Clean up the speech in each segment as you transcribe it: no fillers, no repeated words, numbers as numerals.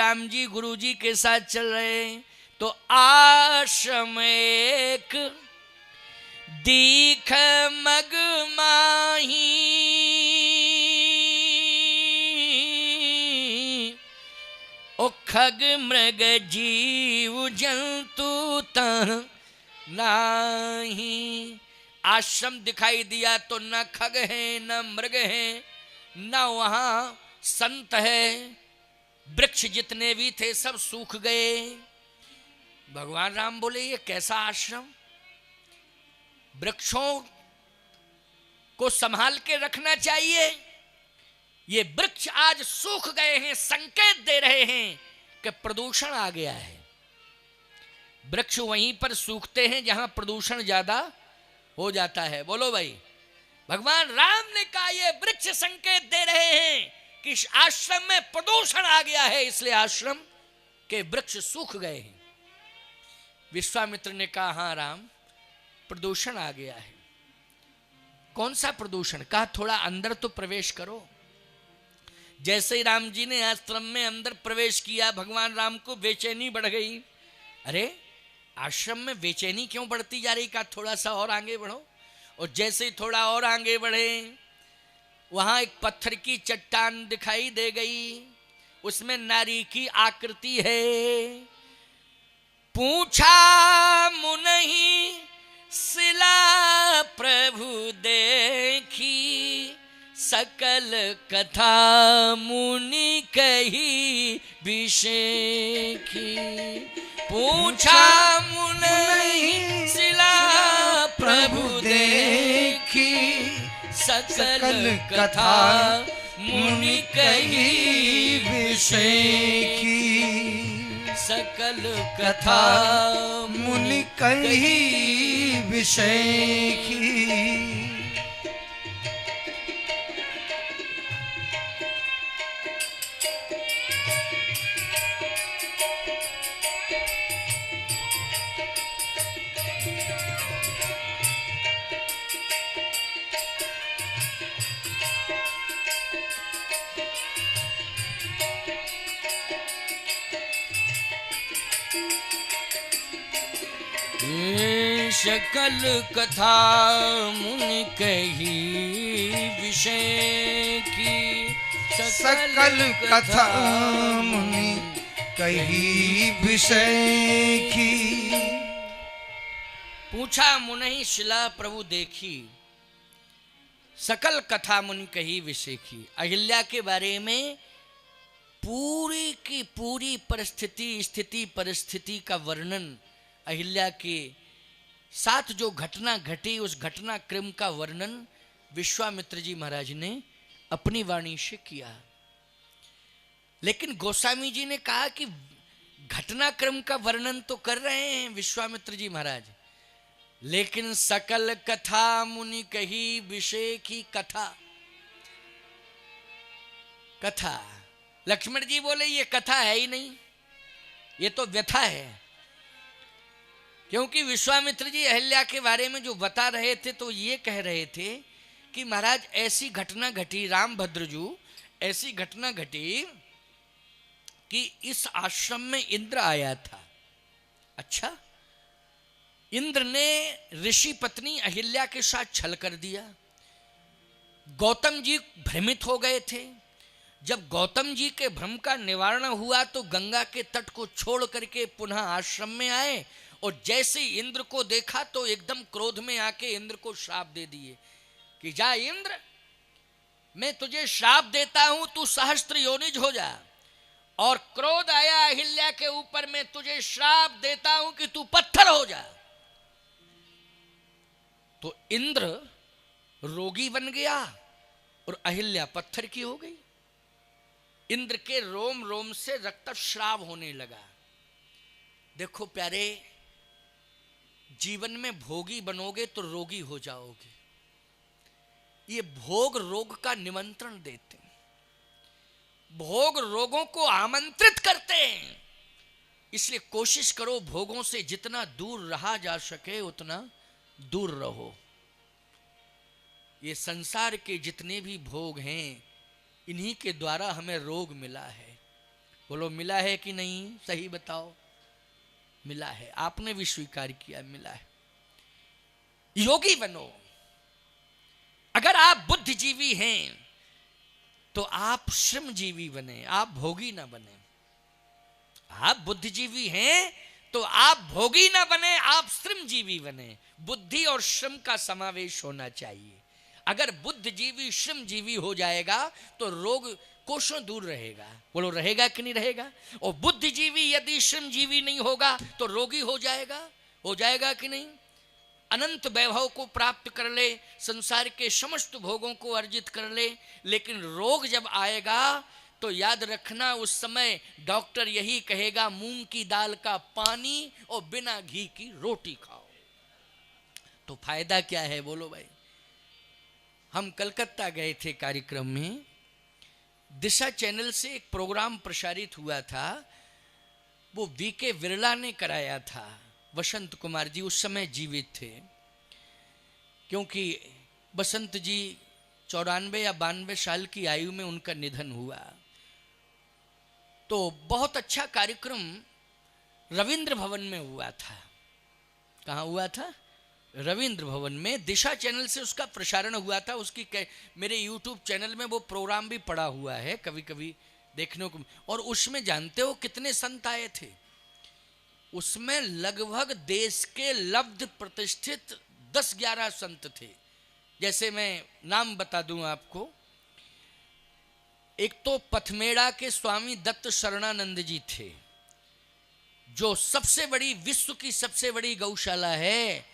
राम जी गुरु जी के साथ चल रहे, तो आश्रम एक दीख मग माही, ओ खग मृग जीव जंतु तह नाही। आश्रम दिखाई दिया तो न खग है न मृग है न वहां संत है, वृक्ष जितने भी थे सब सूख गए। भगवान राम बोले ये कैसा आश्रम, वृक्षों को संभाल के रखना चाहिए, ये वृक्ष आज सूख गए हैं, संकेत दे रहे हैं कि प्रदूषण आ गया है। वृक्ष वहीं पर सूखते हैं जहां प्रदूषण ज्यादा हो जाता है। बोलो भाई, भगवान राम ने कहा ये वृक्ष संकेत दे रहे हैं कि इस आश्रम में प्रदूषण आ गया है, इसलिए आश्रम के वृक्ष सूख गए हैं। विश्वामित्र ने कहा हाँ राम, प्रदूषण आ गया है। कौन सा प्रदूषण? कहा थोड़ा अंदर तो प्रवेश करो। जैसे ही राम जी ने आश्रम में अंदर प्रवेश किया, भगवान राम को बेचैनी बढ़ गई। अरे आश्रम में बेचैनी क्यों बढ़ती जा रही? कहा थोड़ा सा और आगे बढ़ो। और जैसे ही थोड़ा और आगे बढ़े, वहां एक पत्थर की चट्टान दिखाई दे गई, उसमें नारी की आकृति है। पूछा मुनहि शिला प्रभु देखी, सकल कथा मुनि कही विषेखी। पूछा मुनहि शिला प्रभु देखी, सकल कथा मुनि कही विषेखी। सकल कथा मुनि कही विषेखी। सकल कथा मुनि कही विषेखी। सकल कथा मुनि कही विषेखी। पूछा मुनि शिला प्रभु देखी, सकल कथा मुनि कही विषेखी। अहिल्या के बारे में पूरी की पूरी स्थिति परिस्थिति का वर्णन, अहिल्या के साथ जो घटना घटी उस घटना क्रम का वर्णन विश्वामित्र जी महाराज ने अपनी वाणी से किया। लेकिन गोस्वामी जी ने कहा कि घटनाक्रम का वर्णन तो कर रहे हैं विश्वामित्र जी महाराज, लेकिन सकल कथा मुनि कही विषेखी। कथा लक्ष्मण जी बोले ये कथा है ही नहीं, ये तो व्यथा है। क्योंकि विश्वामित्र जी अहिल्या के बारे में जो बता रहे थे तो ये कह रहे थे कि महाराज ऐसी घटना घटी, रामभद्रजू ऐसी घटना घटी कि इस आश्रम में इंद्र आया था। अच्छा, इंद्र ने ऋषि पत्नी अहिल्या के साथ छल कर दिया। गौतम जी भ्रमित हो गए थे। जब गौतम जी के भ्रम का निवारण हुआ तो गंगा के तट को छोड़ करके पुनः आश्रम में आए, और जैसे इंद्र को देखा तो एकदम क्रोध में आके इंद्र को श्राप दे दिए कि जा इंद्र, मैं तुझे श्राप देता हूं, तू सहस्त्र योनिज हो जा। और क्रोध आया अहिल्या के ऊपर, मैं तुझे श्राप देता हूं कि तू पत्थर हो जा। तो इंद्र रोगी बन गया और अहिल्या पत्थर की हो गई। इंद्र के रोम रोम से रक्तस्राव होने लगा। देखो प्यारे, जीवन में भोगी बनोगे तो रोगी हो जाओगे। ये भोग रोग का निमंत्रण देते हैं, भोग रोगों को आमंत्रित करते हैं। इसलिए कोशिश करो भोगों से जितना दूर रहा जा सके उतना दूर रहो। ये संसार के जितने भी भोग हैं, इन्हीं के द्वारा हमें रोग मिला है। बोलो मिला है कि नहीं, सही बताओ। मिला है, आपने भी स्वीकार किया मिला है। योगी बनो। अगर आप बुद्धिजीवी हैं तो आप श्रमजीवी बने, आप भोगी ना बने। आप बुद्धिजीवी हैं तो आप भोगी ना बने, आप श्रमजीवी बने। बुद्धि और श्रम का समावेश होना चाहिए। अगर बुद्धिजीवी श्रमजीवी हो जाएगा तो रोग कोसों दूर रहेगा। बोलो रहेगा कि नहीं रहेगा? और बुद्धिजीवी यदि श्रमजीवी नहीं होगा तो रोगी हो जाएगा कि नहीं? अनंत वैभव को प्राप्त कर ले, संसार के समस्त भोगों को अर्जित कर ले, लेकिन रोग जब आएगा तो याद रखना उस समय डॉक्टर यही कहेगा मूंग की दाल का पानी और बिना घी की रोटी खाओ। तो फायदा क्या है बोलो भाई? हम कलकत्ता गए थे कार्यक्रम में, दिशा चैनल से एक प्रोग्राम प्रसारित हुआ था, वो वीके विरला ने कराया था। वसंत कुमार जी उस समय जीवित थे, क्योंकि बसंत जी 94 या 92 साल की आयु में उनका निधन हुआ। तो बहुत अच्छा कार्यक्रम रविंद्र भवन में हुआ था। कहाँ हुआ था? रविंद्र भवन में। दिशा चैनल से उसका प्रसारण हुआ था। उसकी मेरे यूट्यूब चैनल में वो प्रोग्राम भी पड़ा हुआ है, कभी कभी देखने को। और उसमें जानते हो कितने संत आए थे? उसमें लगभग देश के लब्ध प्रतिष्ठित 10-11 संत थे। जैसे मैं नाम बता दूं आपको, एक तो पथमेड़ा के स्वामी दत्त शरणानंद जी थे, जो सबसे बड़ी, विश्व की सबसे बड़ी गौशाला है।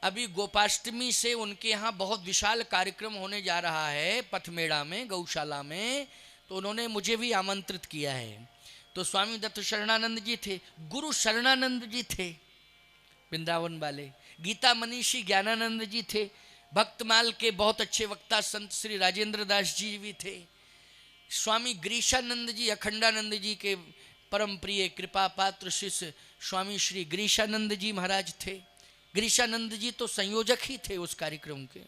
अभी गोपाष्टमी से उनके यहाँ बहुत विशाल कार्यक्रम होने जा रहा है पथमेड़ा में, गौशाला में। तो उन्होंने मुझे भी आमंत्रित किया है। तो स्वामी दत्त शरणानंद जी थे, गुरु शरणानंद जी थे वृंदावन वाले, गीता मनीषी ज्ञानानंद जी थे, भक्तमाल के बहुत अच्छे वक्ता संत श्री राजेंद्र दास जी भी थे, स्वामी गिरीशानंद जी अखंडानंद जी के परम प्रिय कृपा पात्र शिष्य स्वामी श्री गिरीशानंद जी महाराज थे। गिरीशानंद जी तो संयोजक ही थे उस कार्यक्रम के।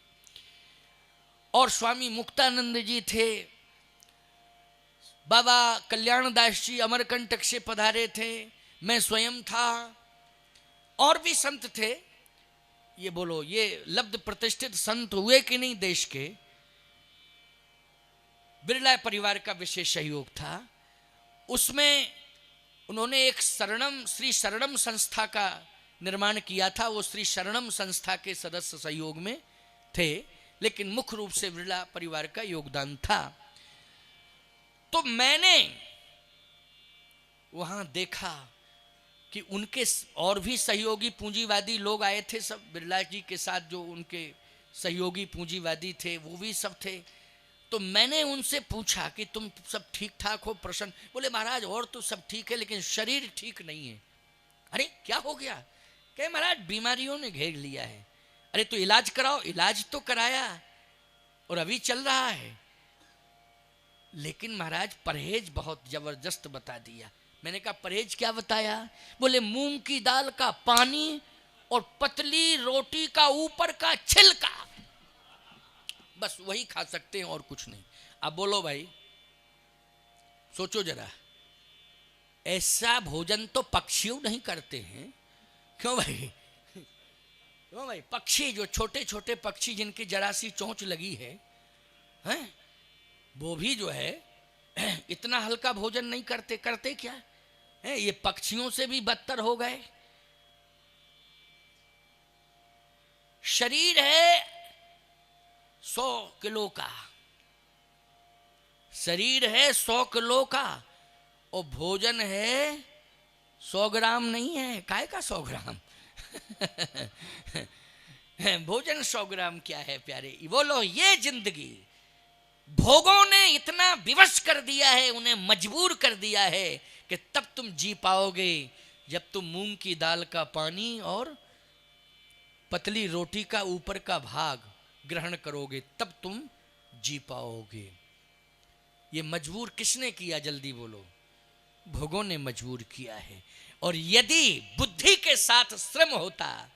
और स्वामी मुक्तानंद जी थे, बाबा कल्याण दास जी अमरकंटक से पधारे थे, मैं स्वयं था, और भी संत थे। ये बोलो, ये लब्ध प्रतिष्ठित संत हुए कि नहीं देश के? बिरला परिवार का विशेष सहयोग था। उसमें उन्होंने एक श्री शरणम संस्था का निर्माण किया था। वो श्री शरणम संस्था के सदस्य सहयोग में थे, लेकिन मुख्य रूप से बिरला परिवार का योगदान था। तो मैंने वहां देखा कि उनके और भी सहयोगी पूंजीवादी लोग आए थे, सब बिरला जी के साथ जो उनके सहयोगी पूंजीवादी थे वो भी सब थे। तो मैंने उनसे पूछा कि तुम सब ठीक ठाक हो, प्रसन्न? बोले महाराज और तो सब ठीक है, लेकिन शरीर ठीक नहीं है। अरे क्या हो गया? कहे महाराज बीमारियों ने घेर लिया है। अरे तो इलाज कराओ। इलाज तो कराया और अभी चल रहा है, लेकिन महाराज परहेज बहुत जबरदस्त बता दिया। मैंने कहा परहेज क्या बताया? बोले मूंग की दाल का पानी और पतली रोटी का ऊपर का छिलका, बस वही खा सकते हैं और कुछ नहीं। अब बोलो भाई, सोचो जरा, ऐसा भोजन तो पक्षी नहीं करते हैं। क्यों भाई? क्यों भाई? पक्षी, जो छोटे छोटे पक्षी जिनकी जरा सी चोंच लगी है, हैं, वो भी जो है इतना हल्का भोजन नहीं करते। करते क्या है? ये पक्षियों से भी बदतर हो गए। शरीर है 100 किलो का, शरीर है 100 किलो का, और भोजन है 100 ग्राम नहीं है। काय का 100 ग्राम? भोजन 100 ग्राम क्या है प्यारे? बोलो, ये जिंदगी भोगों ने इतना विवश कर दिया है, उन्हें मजबूर कर दिया है कि तब तुम जी पाओगे जब तुम मूंग की दाल का पानी और पतली रोटी का ऊपर का भाग ग्रहण करोगे, तब तुम जी पाओगे। ये मजबूर किसने किया? जल्दी बोलो। भोगों ने मजबूर किया है। और यदि बुद्धि के साथ श्रम होता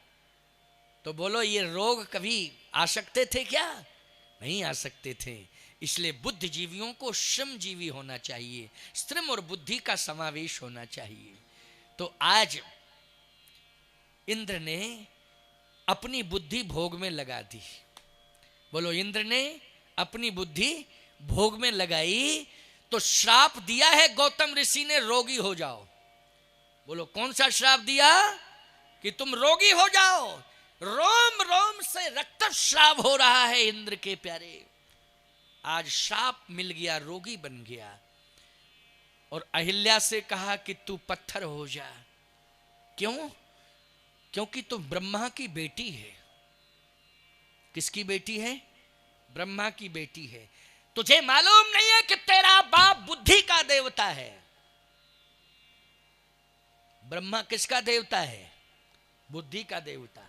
तो बोलो ये रोग कभी आ सकते थे क्या? नहीं आ सकते थे। इसलिए बुद्धिजीवियों को श्रमजीवी होना चाहिए, श्रम और बुद्धि का समावेश होना चाहिए। तो आज इंद्र ने अपनी बुद्धि भोग में लगा दी। बोलो, इंद्र ने अपनी बुद्धि भोग में लगाई तो श्राप दिया है गौतम ऋषि ने, रोगी हो जाओ। बोलो, कौन सा श्राप दिया? कि तुम रोगी हो जाओ। रोम रोम से रक्तस्राव हो रहा है इंद्र के प्यारे। आज श्राप मिल गया, रोगी बन गया। और अहिल्या से कहा कि तू पत्थर हो जा। क्यों? क्योंकि तू ब्रह्मा की बेटी है। किसकी बेटी है? ब्रह्मा की बेटी है। तुझे मालूम नहीं है कि तेरा बाप बुद्धि का देवता है। ब्रह्मा किसका देवता है? बुद्धि का देवता।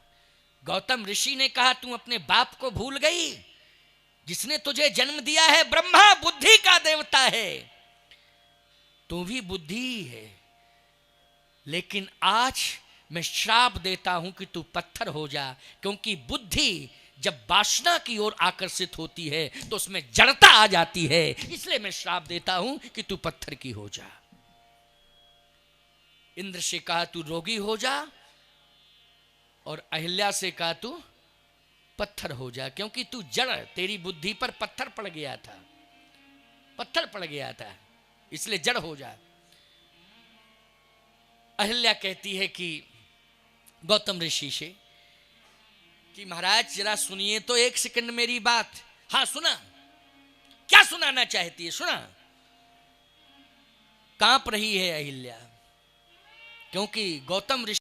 गौतम ऋषि ने कहा तू अपने बाप को भूल गई? जिसने तुझे जन्म दिया है ब्रह्मा बुद्धि का देवता है। तू भी बुद्धि ही है, लेकिन आज मैं श्राप देता हूं कि तू पत्थर हो जा। क्योंकि बुद्धि जब वासना की ओर आकर्षित होती है तो उसमें जड़ता आ जाती है। इसलिए मैं श्राप देता हूं कि तू पत्थर की हो जा। इंद्र से कहा तू रोगी हो जा, और अहिल्या से कहा तू पत्थर हो जा। क्योंकि तू जड़, तेरी बुद्धि पर पत्थर पड़ गया था, पत्थर पड़ गया था, इसलिए जड़ हो जा। अहिल्या कहती है कि गौतम ऋषि से कि महाराज जरा सुनिए तो, एक सेकंड मेरी बात। हाँ सुना। क्या सुनाना चाहती है? सुना। कांप रही है अहिल्या, क्योंकि गौतम ऋषि